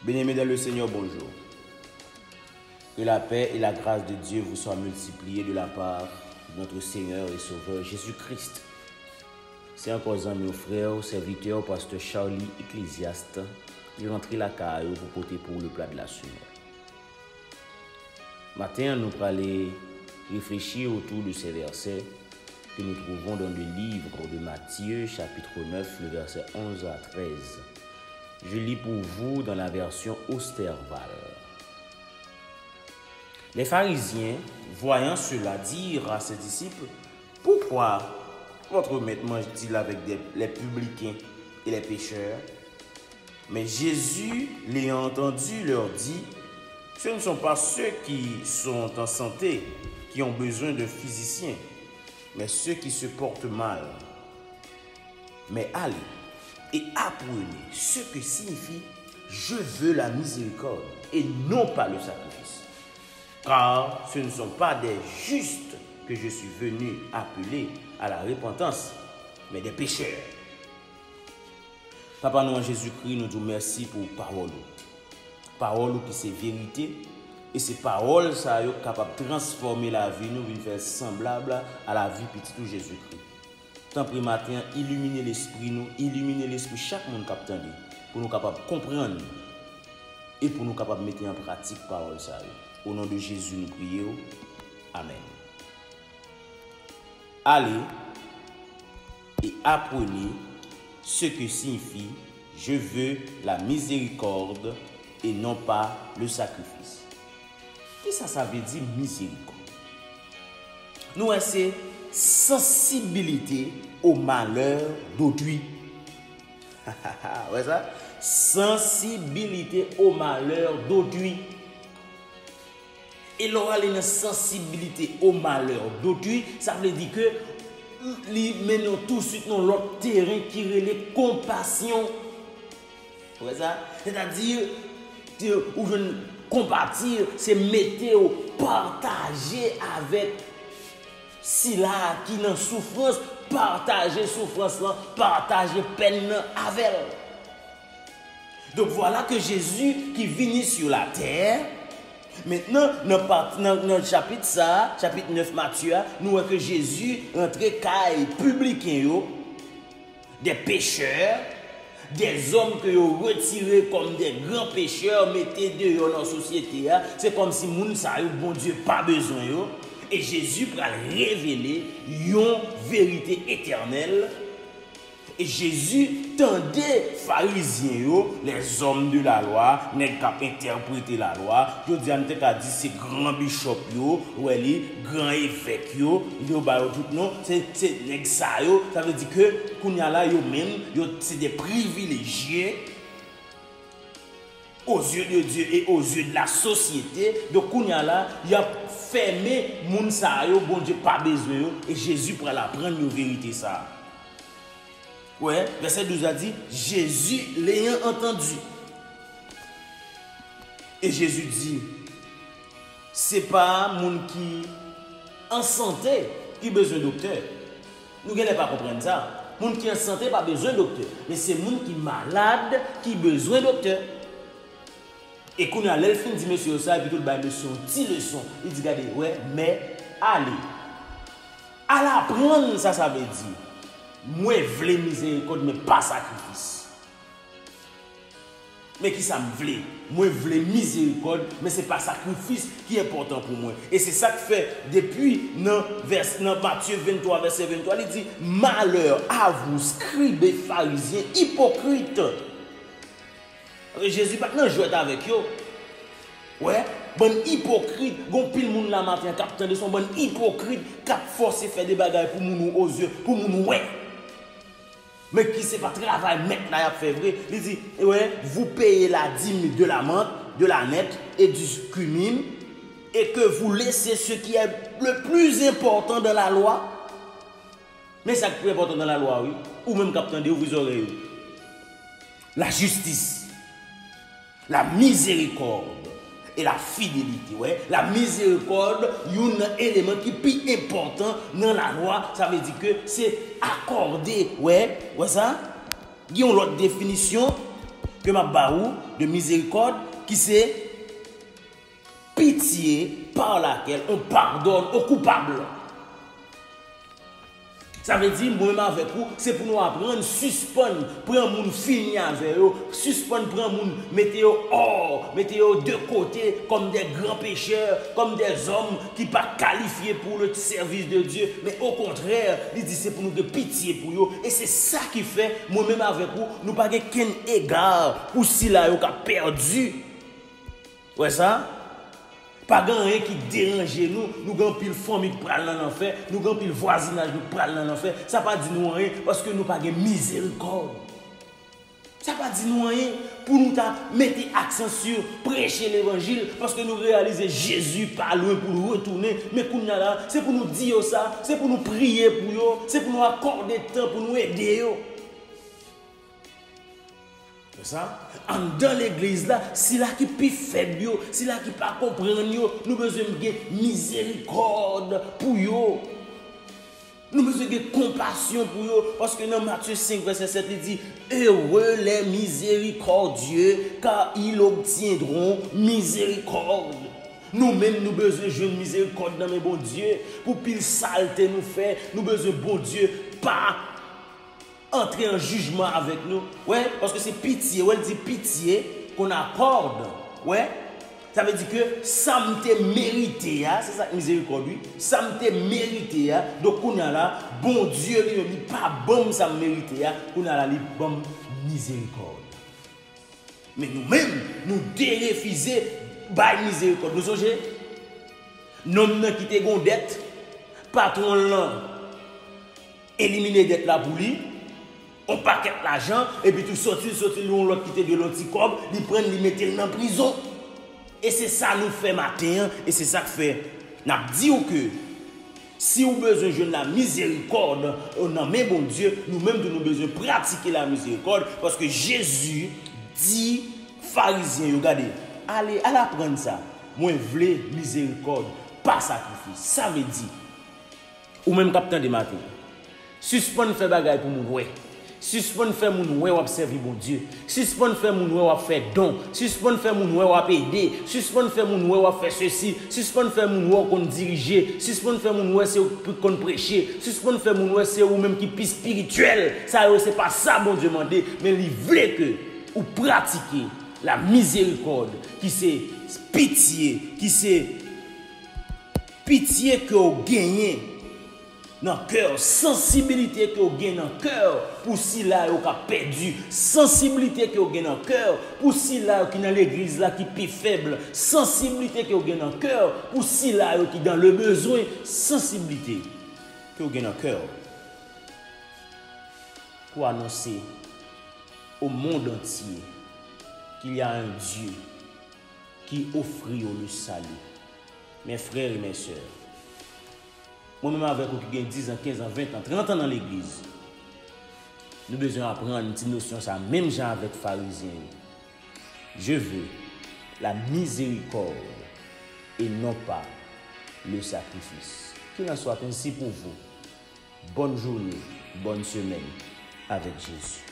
Bien-aimés dans le Seigneur, bonjour. Que la paix et la grâce de Dieu vous soient multipliées de la part de notre Seigneur et Sauveur Jésus-Christ. C'est encore un de nos frères, serviteur, pasteur Charlie, ecclésiaste, qui rentre la caille pour porter pour le plat de la semaine. Matin, nous allons réfléchir autour de ces versets que nous trouvons dans le livre de Matthieu, chapitre 9, le verset 11 à 13. Je lis pour vous dans la version Osterval. Les pharisiens, voyant cela, dirent à ses disciples, « Pourquoi votre maître mange-t-il avec les publicains et les pécheurs ?» Mais Jésus, l'ayant entendu, leur dit, « Ce ne sont pas ceux qui sont en santé qui ont besoin de physiciens, mais ceux qui se portent mal. Mais allez et apprenez ce que signifie « Je veux la miséricorde et non pas le sacrifice. » Car ce ne sont pas des justes que je suis venu appeler à la repentance, mais des pécheurs. Papa, nous en Jésus-Christ, nous disons merci pour parole. Parole qui c'est vérité. Et ces paroles, ça est capable de transformer la vie, nous de faire semblable à la vie petite de Jésus-Christ. Tant pis matin, illuminer l'esprit nous, illuminer l'esprit chaque monde qui a pour nous capables de comprendre et pour nous capables de mettre en pratique parole ça. Au nom de Jésus, nous prions. Amen. Allez et apprenez ce que signifie « Je veux la miséricorde et non pas le sacrifice ». Qu'est-ce que ça veut dire miséricorde? Nous, c'est sensibilité au malheur d'autrui. Ouais ça? Sensibilité au malheur d'autrui. Et l'aura une sensibilité au malheur d'autrui, ça veut dire que nous menons tout de suite dans l'autre terrain qui est compassion. Ouais ça? C'est-à-dire, où je compatir, c'est mettre au partager avec si là qui est en souffrance, partager souffrance là, partager peine avec elle. Donc voilà que Jésus qui vient sur la terre. Maintenant, dans le chapitre 9 Matthieu, nous voyons que Jésus entre caille publicain, des pécheurs, des hommes que vous retirez comme des grands pécheurs, mettez dehors dans la société. C'est comme si moun sa yo, bon Dieu, pas besoin. Et Jésus va révéler une vérité éternelle. Et Jésus tendait pharisiens, les hommes de la loi, n'est qu'à interpréter la loi. Je dis à dit c'est grand bishop les grand évêque c'est ça veut dire que kounya là yo même c'est des privilégiés aux yeux de Dieu et aux yeux de la société. Donc kounya là il a fermé moun sa yo, bon Dieu pas besoin et Jésus pour l'apprendre une vérité ça. Ouais, verset 12 a dit, Jésus l'ayant entendu. Et Jésus dit, c'est pas moun qui en santé qui besoin de docteur. Nous ne pas comprendre ça. Moun qui en santé pas besoin de docteur, mais c'est moun qui malade qui besoin de docteur. Et quand on a l'elfin dit monsieur ça, et puis tout le leçon, 10 leçons, il dit regardez, ouais, mais allez. À l'apprendre ça veut dire moi vle miséricorde mais pas sacrifice. Mais qui ça me vle? Moi vle miséricorde mais c'est pas sacrifice qui est important pour moi. Et c'est ça que fait depuis dans Matthieu 23 verset 23 il dit malheur à vous scribes et pharisiens hypocrites. Jésus maintenant jouer avec eux. Ouais, bon hypocrite, gon pile moun la matin capitaine de son bon hypocrite cap forcer faire des bagages pour moun aux yeux, pour moun ouais. Mais qui c'est pas travail maintenant a fait vrai, il dit ouais, vous payez la dîme de la menthe, de la nette et du cumin et que vous laissez ce qui est le plus important dans la loi. Mais ça qui est plus important dans la loi oui, ou même capitaine de vous aurez la justice, la miséricorde et la fidélité. Ouais. La miséricorde, un élément qui est plus important dans la loi, ça veut dire que c'est accordé. Ouais, ça. Il y a une autre définition que m'a baou de miséricorde qui c'est pitié par laquelle on pardonne aux coupables. Ça veut dire, moi-même avec vous, c'est pour nous apprendre, suspendre, prendre moun fini avec eux, suspendre, prendre moun, mettez eux hors, mettez eux de côté, comme des grands pécheurs, comme des hommes qui ne sont pas qualifiés pour le service de Dieu, mais au contraire, il dit c'est pour nous de pitié pour eux. Et c'est ça qui fait, moi-même avec vous, nous n'avons pas qu'un égard pour si là, vous avez perdu. Ouais, ça? Pas rien qui dérange nous avons pile famille qui pral dans l'enfer, nous avons pile voisinage qui pral dans l'enfer. Ça pas dit nous rien parce que nous pas de miséricorde. Ça pas dit nous rien pour nous mettre accent sur prêcher l'évangile parce que nous réalisons Jésus pas loin pour nous retourner, mais là, c'est pour nous dire ça, c'est pour nous prier pour eux, c'est pour nous accorder temps pour nous aider eux. Ça? Dans l'église là, si là qui plus faible, si là qui pas comprendre, nous avons besoin de miséricorde pour eux. Nous avons besoin de compassion pour eux. Parce que dans Matthieu 5, verset 7, il dit heureux les miséricordieux, car ils obtiendront miséricorde. Nous-mêmes, nous avons besoin de miséricorde dans mes bons Dieu. Pour pile saleté nous faire, nous avons besoin de bon Dieu, pas entrer en jugement avec nous. Ouais, parce que c'est pitié. Ouais, elle dit pitié qu'on accorde. Ouais. Ça veut dire que ça m'était mérité, c'est ça miséricorde. Ça m'était mérité. Donc on a là, bon Dieu lui dit pas bon ça mérité. On a là, bon miséricorde. Mais nous-mêmes, nous dérefuser par miséricorde. Vous songez? Nous qui te gon dette, patron là, éliminer dette là pour lui. On paquette l'argent et puis tout sorti l'autre qui était de l'anticorps, ils prennent, ils mettent dans la prison. Et c'est ça nous fait matin et c'est ça que fait. N'a dit que si vous avez besoin de la miséricorde, on a bon Dieu, nous-mêmes nous avons besoin de pratiquer la miséricorde parce que Jésus dit pharisiens, regardez, allez apprendre ça. Moi je veux miséricorde, pas sacrifice. Ça veut dire ou même capitaine de matin. Suspend faire bagaille pour nous ouais. Suspend faire moun ouais ou servir bon Dieu. Suspend faire moun ouais ou faire don. Suspend faire moun ouais ou aider. Suspend faire moun ouais ou faire ceci. Suspend faire moun ouais qu'on diriger. Suspend faire moun ouais c'est qu'on prêcher. Suspend faire moun ouais c'est ou même qui plus spirituel. Ça c'est pas ça bon Dieu mandé, mais il veut que ou pratiquer la miséricorde qui c'est pitié que vous gagnez dans le cœur, sensibilité que vous gagnez dans le cœur pour si là vous avez perdu, sensibilité que vous gagnez dans le cœur pour si là qui dans l'église là qui est plus faible, sensibilité que vous gagnez dans le cœur pour si là qui dans le besoin, sensibilité que vous gagnez dans le cœur pour annoncer au monde entier qu'il y a un Dieu qui offre le salut. Mes frères et mes sœurs, moi-même avec vous qui avez 10 ans, 15 ans, 20 ans, 30 ans dans l'église, nous devons besoin d'apprendre une petite notion, ça, même gens avec pharisiens. Je veux la miséricorde et non pas le sacrifice. Qu'il en soit ainsi pour vous. Bonne journée, bonne semaine avec Jésus.